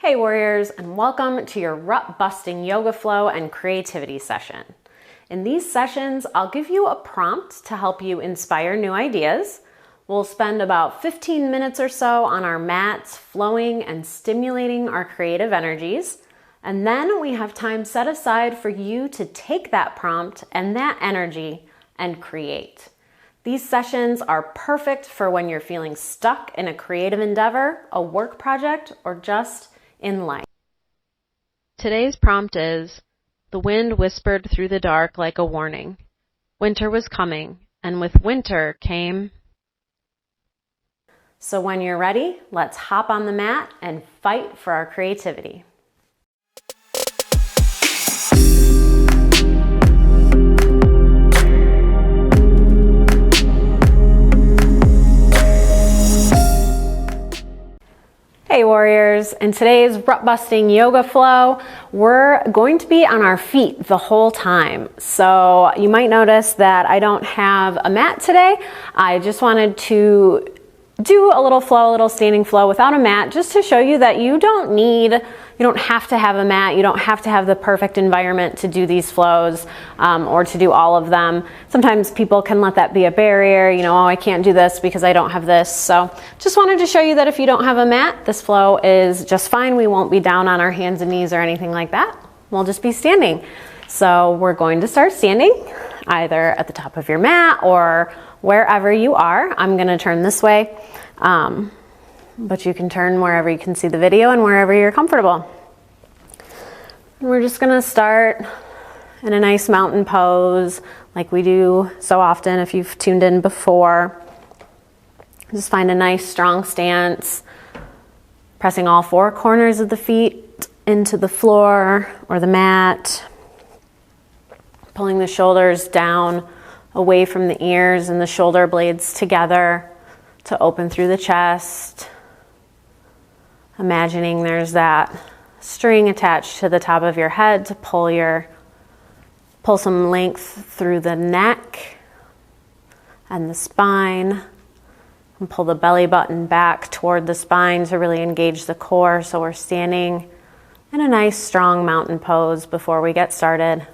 Hey warriors, and welcome to your rut busting yoga flow and creativity session. In these sessions, I'll give you a prompt to help you inspire new ideas. We'll spend about 15 minutes or so on our mats, flowing and stimulating our creative energies. And then we have time set aside for you to take that prompt and that energy and create. These sessions are perfect for when you're feeling stuck in a creative endeavor, a work project, or just in life. Today's prompt is, the wind whispered through the dark like a warning. Winter was coming, and with winter came... So when you're ready, let's hop on the mat and fight for our creativity. Hey warriors, in today's rut busting yoga flow, we're going to be on our feet the whole time. So you might notice that I don't have a mat today. I just wanted to do a little flow, a little standing flow without a mat, just to show you that you don't have to have a mat. You don't have to have the perfect environment to do these flows or to do all of them. Sometimes people can let that be a barrier, oh, I can't do this because I don't have this. So just wanted to show you that if you don't have a mat, this flow is just fine. We won't be down on our hands and knees or anything like that. We'll just be standing. So we're going to start standing either at the top of your mat or wherever you are. I'm going to turn this way. But you can turn wherever you can see the video and wherever you're comfortable. We're just going to start in a nice mountain pose like we do so often if you've tuned in before. Just find a nice strong stance, pressing all four corners of the feet into the floor or the mat, pulling the shoulders down away from the ears and the shoulder blades together to open through the chest. Imagining there's that string attached to the top of your head to pull some length through the neck and the spine, and pull the belly button back toward the spine to really engage the core. So we're standing in a nice strong mountain pose before we get started.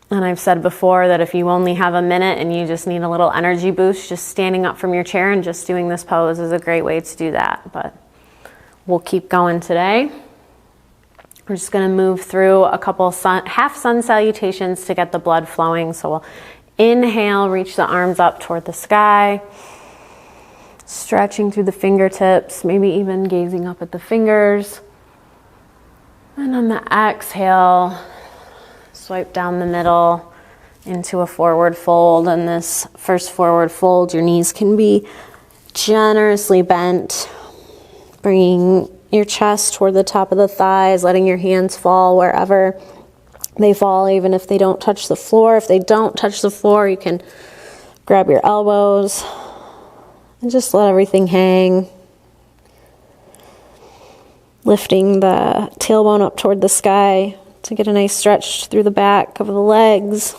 And I've said before that if you only have a minute and you just need a little energy boost, just standing up from your chair and just doing this pose is a great way to do that. But we'll keep going today. We're just going to move through a couple half sun salutations to get the blood flowing. So we'll inhale, reach the arms up toward the sky, stretching through the fingertips, maybe even gazing up at the fingers. And on the exhale, swipe down the middle into a forward fold. And this first forward fold, your knees can be generously bent, bringing your chest toward the top of the thighs, letting your hands fall wherever they fall, even if they don't touch the floor. If they don't touch the floor, you can grab your elbows and just let everything hang. Lifting the tailbone up toward the sky to get a nice stretch through the back of the legs.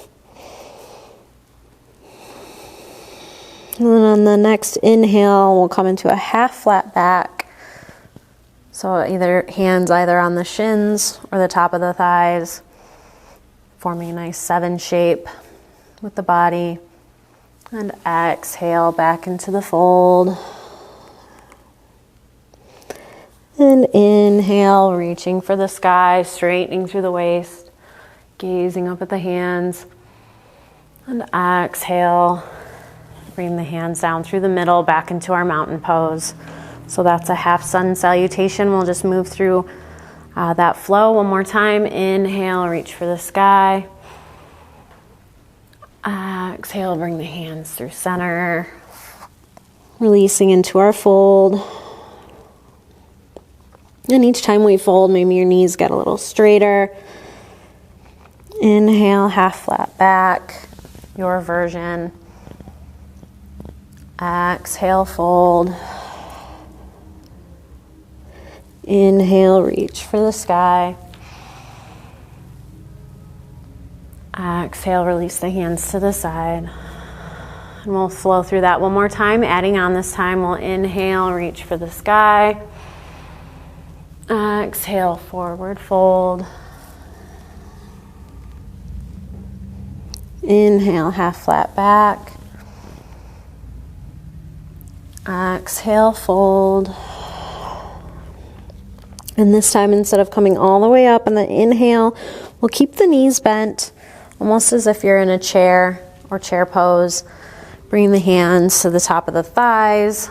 And then on the next inhale, we'll come into a half flat back. So hands either on the shins or the top of the thighs, forming a nice 7 shape with the body. And exhale back into the fold. And inhale, reaching for the sky, straightening through the waist, gazing up at the hands. And exhale, bring the hands down through the middle, back into our mountain pose. So that's a half sun salutation. We'll just move through that flow one more time. Inhale, reach for the sky. Exhale, bring the hands through center, releasing into our fold. And each time we fold, maybe your knees get a little straighter. Inhale, half flat back, your version. Exhale, fold. Inhale, reach for the sky. Exhale, release the hands to the side. And we'll flow through that one more time, adding on this time. We'll inhale, reach for the sky. Exhale, forward fold. Inhale, half flat back. Exhale, fold. And this time, instead of coming all the way up on the inhale, we'll keep the knees bent, almost as if you're in a chair or chair pose. Bring the hands to the top of the thighs.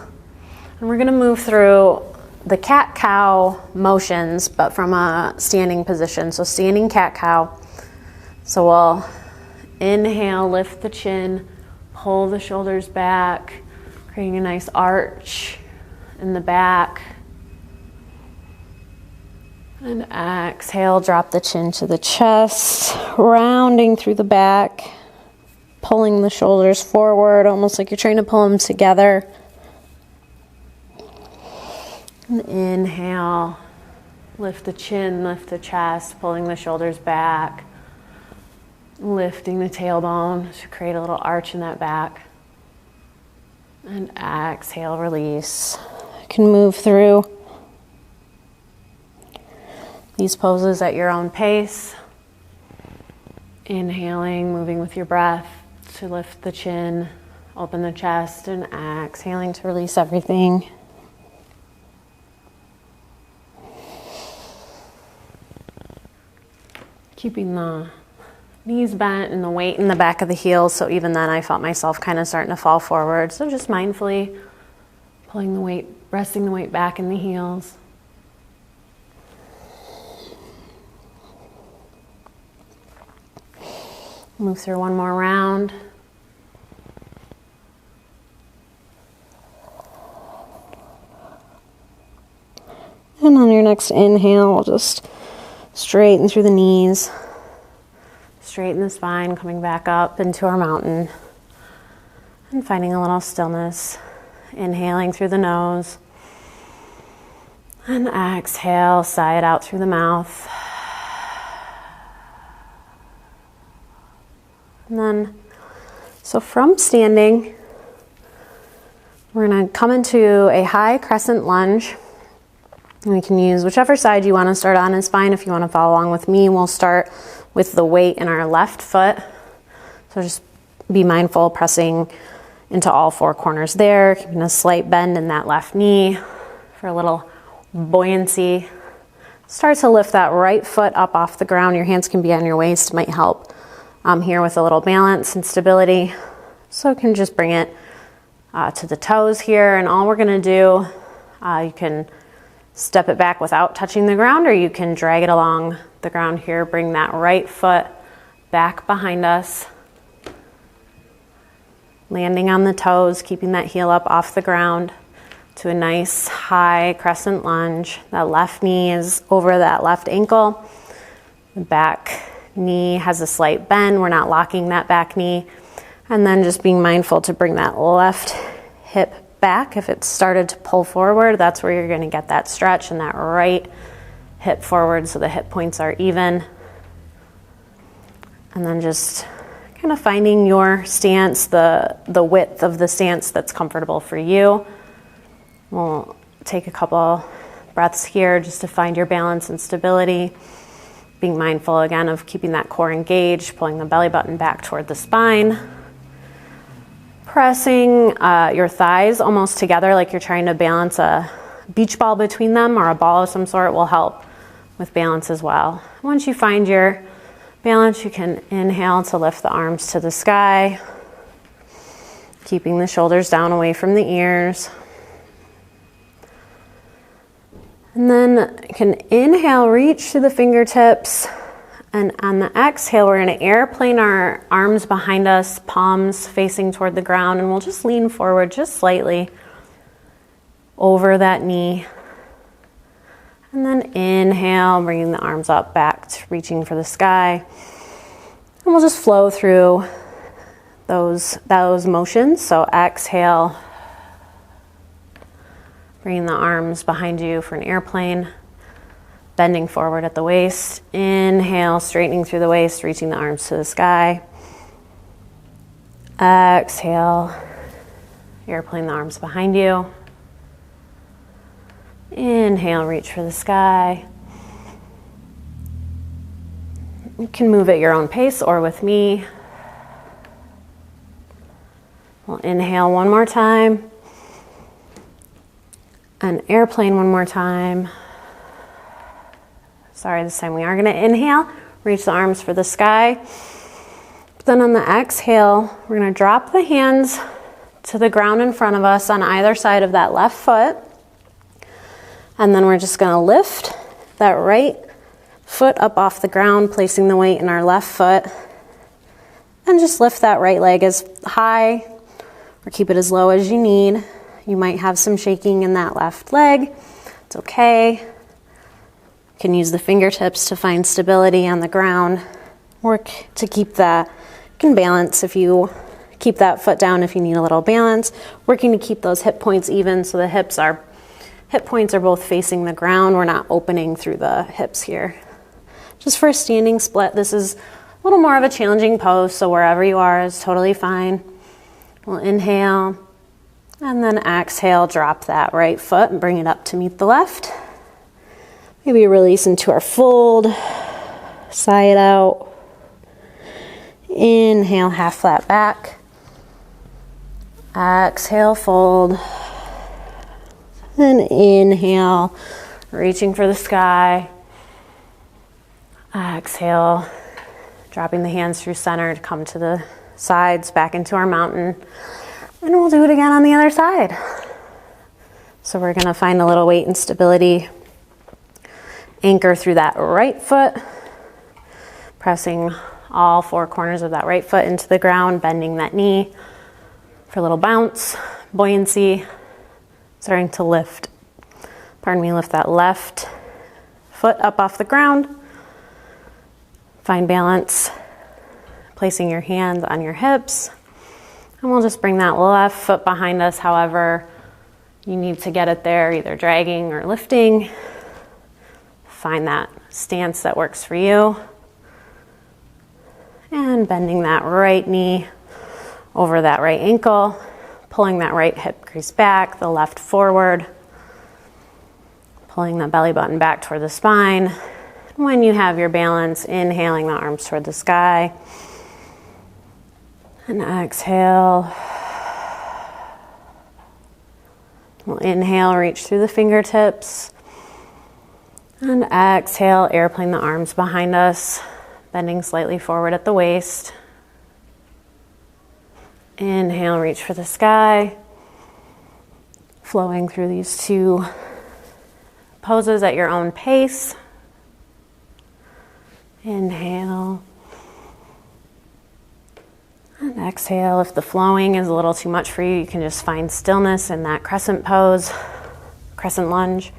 And we're gonna move through the cat-cow motions, but from a standing position. So standing cat-cow. So we'll inhale, lift the chin, pull the shoulders back, creating a nice arch in the back. And exhale, drop the chin to the chest, rounding through the back, pulling the shoulders forward, almost like you're trying to pull them together. And inhale, lift the chin, lift the chest, pulling the shoulders back, lifting the tailbone to create a little arch in that back. And exhale, release. You can move through these poses at your own pace. Inhaling, moving with your breath to lift the chin, open the chest, and exhaling to release everything. Keeping the knees bent and the weight in the back of the heels, so even then I felt myself kind of starting to fall forward. So just mindfully pulling the weight, resting the weight back in the heels. Move through one more round. And on your next inhale, just straighten through the knees, straighten the spine, coming back up into our mountain, and finding a little stillness. Inhaling through the nose, and exhale, sigh it out through the mouth. And then, so from standing, we're gonna come into a high crescent lunge. And we can use whichever side you wanna start on is fine. If you wanna follow along with me, we'll start with the weight in our left foot. So just be mindful, pressing into all four corners there, keeping a slight bend in that left knee for a little buoyancy. Start to lift that right foot up off the ground. Your hands can be on your waist, might help. Here with a little balance and stability. So you can just bring it to the toes here, and all we're gonna do, you can step it back without touching the ground, or you can drag it along the ground here. Bring that right foot back behind us, landing on the toes, keeping that heel up off the ground to a nice high crescent lunge. That left knee is over that left ankle. The back knee has a slight bend. We're not locking that back knee. And then just being mindful to bring that left hip back. If it started to pull forward, that's where you're going to get that stretch, and that right hip forward so the hip points are even. And then just kind of finding your stance, the width of the stance that's comfortable for you. We'll take a couple breaths here just to find your balance and stability. Being mindful again of keeping that core engaged, pulling the belly button back toward the spine. Pressing your thighs almost together like you're trying to balance a beach ball between them, or a ball of some sort will help with balance as well. Once you find your balance, you can inhale to lift the arms to the sky, keeping the shoulders down away from the ears. And then you can inhale, reach to the fingertips, and on the exhale, we're gonna airplane our arms behind us, palms facing toward the ground, and we'll just lean forward just slightly over that knee. And then inhale, bringing the arms up back to reaching for the sky. And we'll just flow through those motions. So exhale, bringing the arms behind you for an airplane, bending forward at the waist. Inhale, straightening through the waist, reaching the arms to the sky. Exhale, airplane the arms behind you. Inhale, reach for the sky. You can move at your own pace or with me. We'll inhale one more time. An airplane one more time. Sorry, this time we are gonna inhale, reach the arms for the sky. Then on the exhale, we're gonna drop the hands to the ground in front of us on either side of that left foot. And then we're just gonna lift that right foot up off the ground, placing the weight in our left foot. And just lift that right leg as high or keep it as low as you need. You might have some shaking in that left leg. It's okay. You can use the fingertips to find stability on the ground. Work to keep that. You can balance if you keep that foot down if you need a little balance. Working to keep those hip points even so the hip points are both facing the ground. We're not opening through the hips here. Just for a standing split, this is a little more of a challenging pose, so wherever you are is totally fine. We'll inhale, and then exhale, drop that right foot and bring it up to meet the left. Maybe release into our fold, sigh it out. Inhale, half flat back. Exhale, fold. Then inhale, reaching for the sky. Exhale, dropping the hands through center to come to the sides, back into our mountain. And we'll do it again on the other side. So we're gonna find a little weight and stability. Anchor through that right foot, pressing all four corners of that right foot into the ground, bending that knee for a little bounce, buoyancy, starting to lift. Lift that left foot up off the ground. Find balance, placing your hands on your hips. And we'll just bring that left foot behind us, however you need to get it there, either dragging or lifting. Find that stance that works for you. And bending that right knee over that right ankle, pulling that right hip crease back, the left forward, pulling the belly button back toward the spine. When you have your balance, inhaling the arms toward the sky. And exhale. We'll inhale, reach through the fingertips. And exhale, airplane the arms behind us, bending slightly forward at the waist. Inhale, reach for the sky. Flowing through these two poses at your own pace. Inhale. And exhale. If the flowing is a little too much for you, you can just find stillness in that crescent pose, crescent lunge.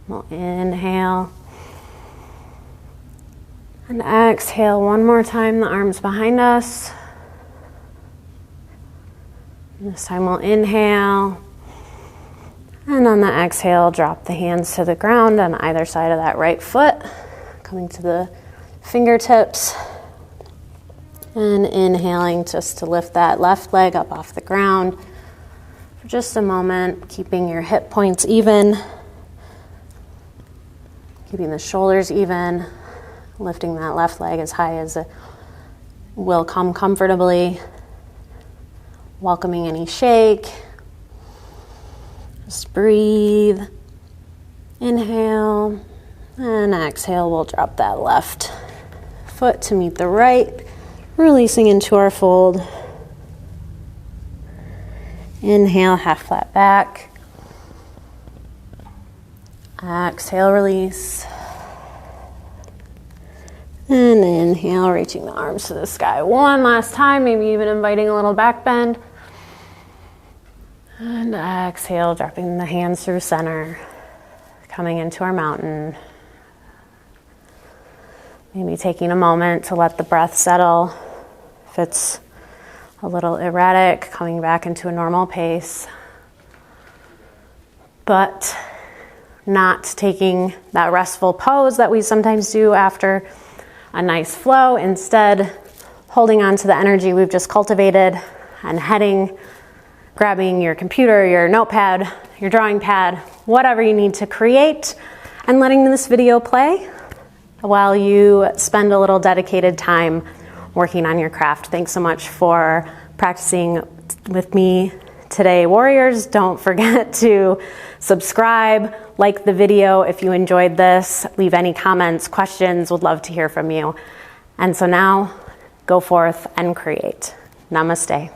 We'll inhale. And exhale one more time, the arms behind us. And this time we'll inhale. And on the exhale, drop the hands to the ground on either side of that right foot, coming to the fingertips. And inhaling just to lift that left leg up off the ground for just a moment, keeping your hip points even, keeping the shoulders even, lifting that left leg as high as it will come comfortably, welcoming any shake. Just breathe, inhale, and exhale. We'll drop that left foot to meet the right, releasing into our fold. Inhale, half flat back. Exhale, release. And inhale, reaching the arms to the sky one last time, maybe even inviting a little back bend. And exhale, dropping the hands through center, coming into our mountain. Maybe taking a moment to let the breath settle. If it's a little erratic, coming back into a normal pace. But not taking that restful pose that we sometimes do after a nice flow. Instead, holding on to the energy we've just cultivated and grabbing your computer, your notepad, your drawing pad, whatever you need to create, and letting this video play while you spend a little dedicated time working on your craft. Thanks so much for practicing with me today, warriors. Don't forget to subscribe, like the video if you enjoyed this, leave any comments, questions, would love to hear from you. And so now, go forth and create. Namaste.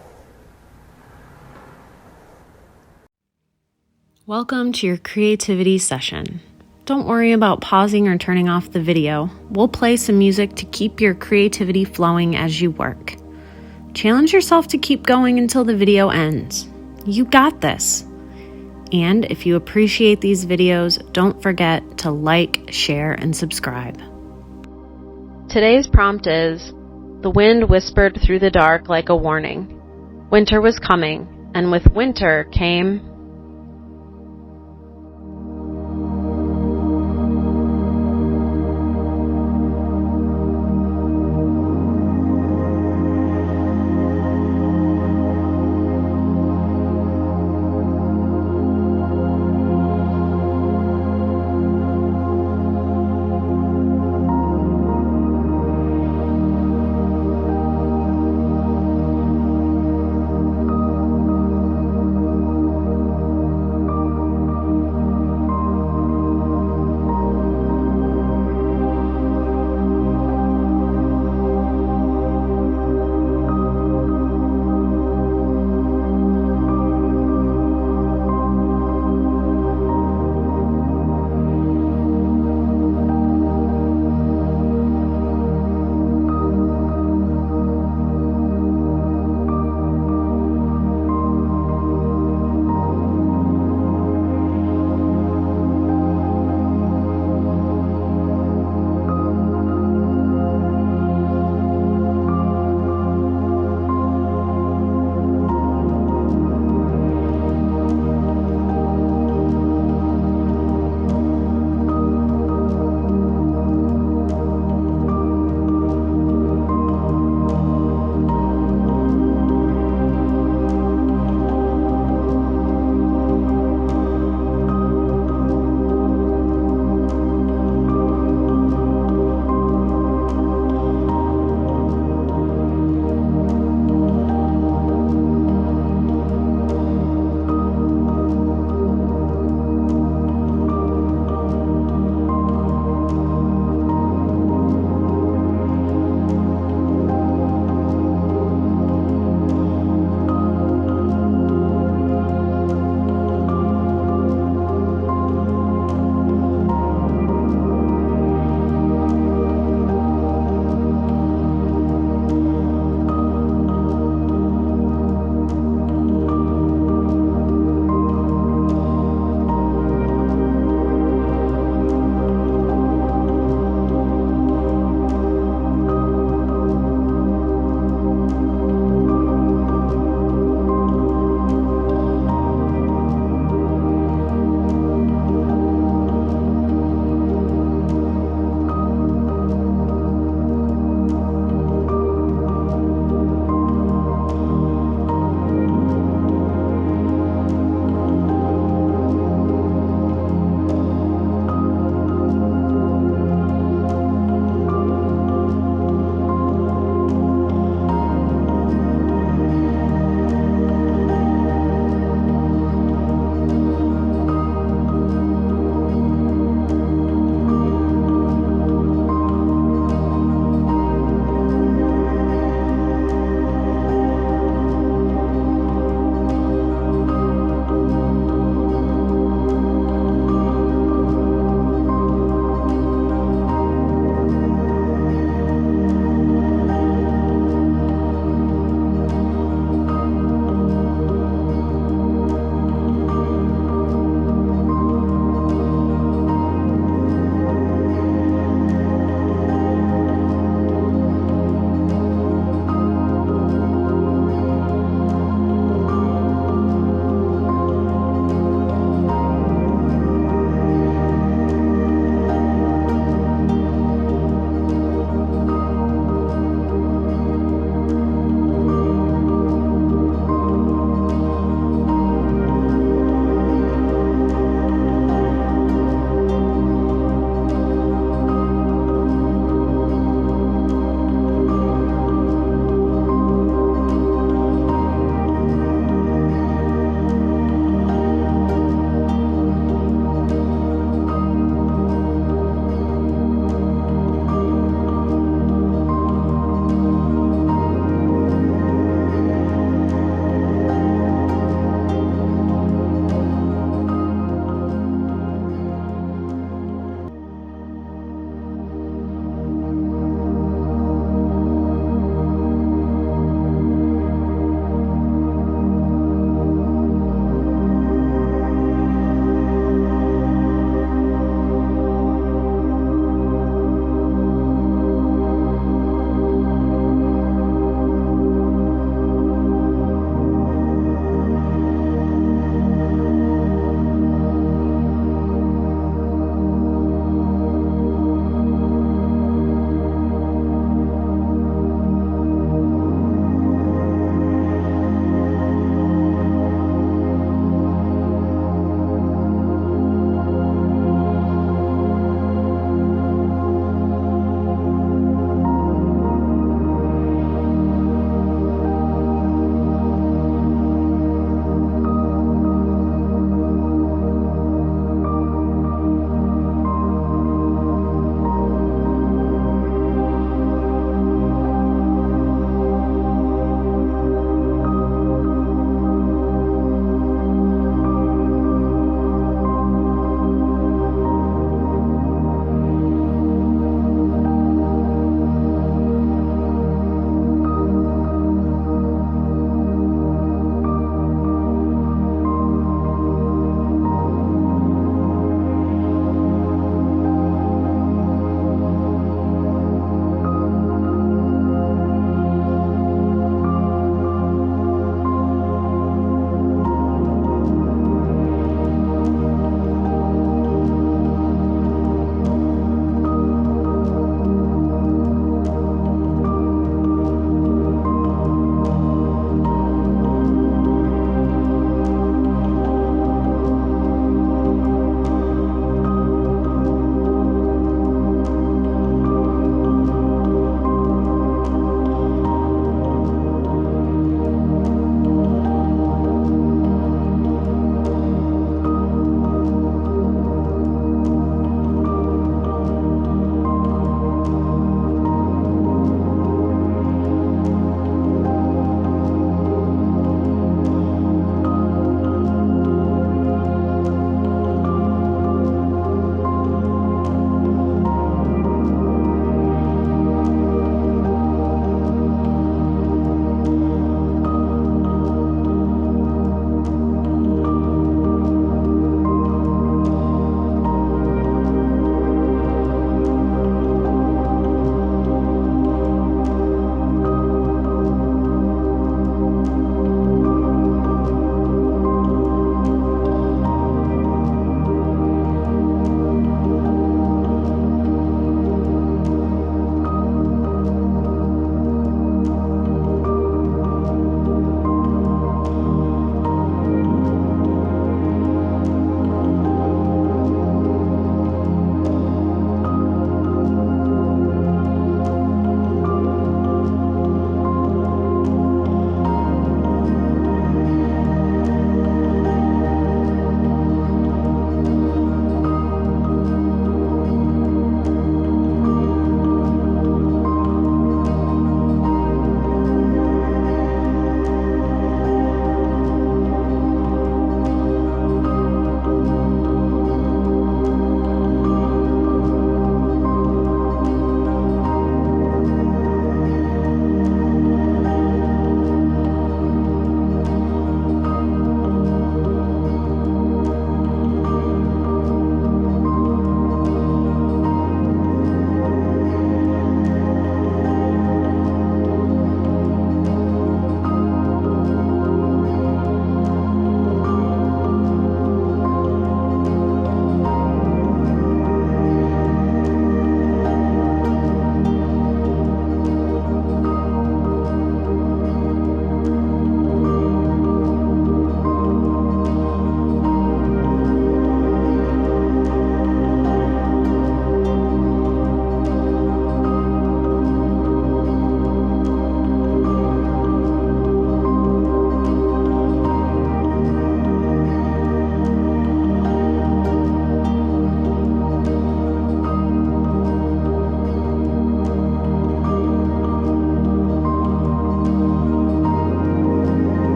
Welcome to your creativity session. Don't worry about pausing or turning off the video. We'll play some music to keep your creativity flowing as you work. Challenge yourself to keep going until the video ends. You got this. And if you appreciate these videos, don't forget to like, share, and subscribe. Today's prompt is, the wind whispered through the dark like a warning. Winter was coming, and with winter came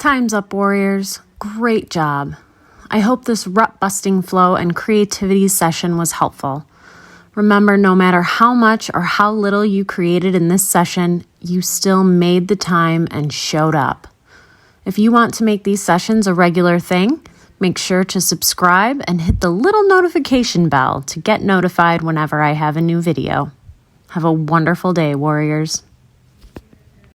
Time's up, Warriors. Great job. I hope this rut-busting flow and creativity session was helpful. Remember, no matter how much or how little you created in this session, you still made the time and showed up. If you want to make these sessions a regular thing, make sure to subscribe and hit the little notification bell to get notified whenever I have a new video. Have a wonderful day, Warriors.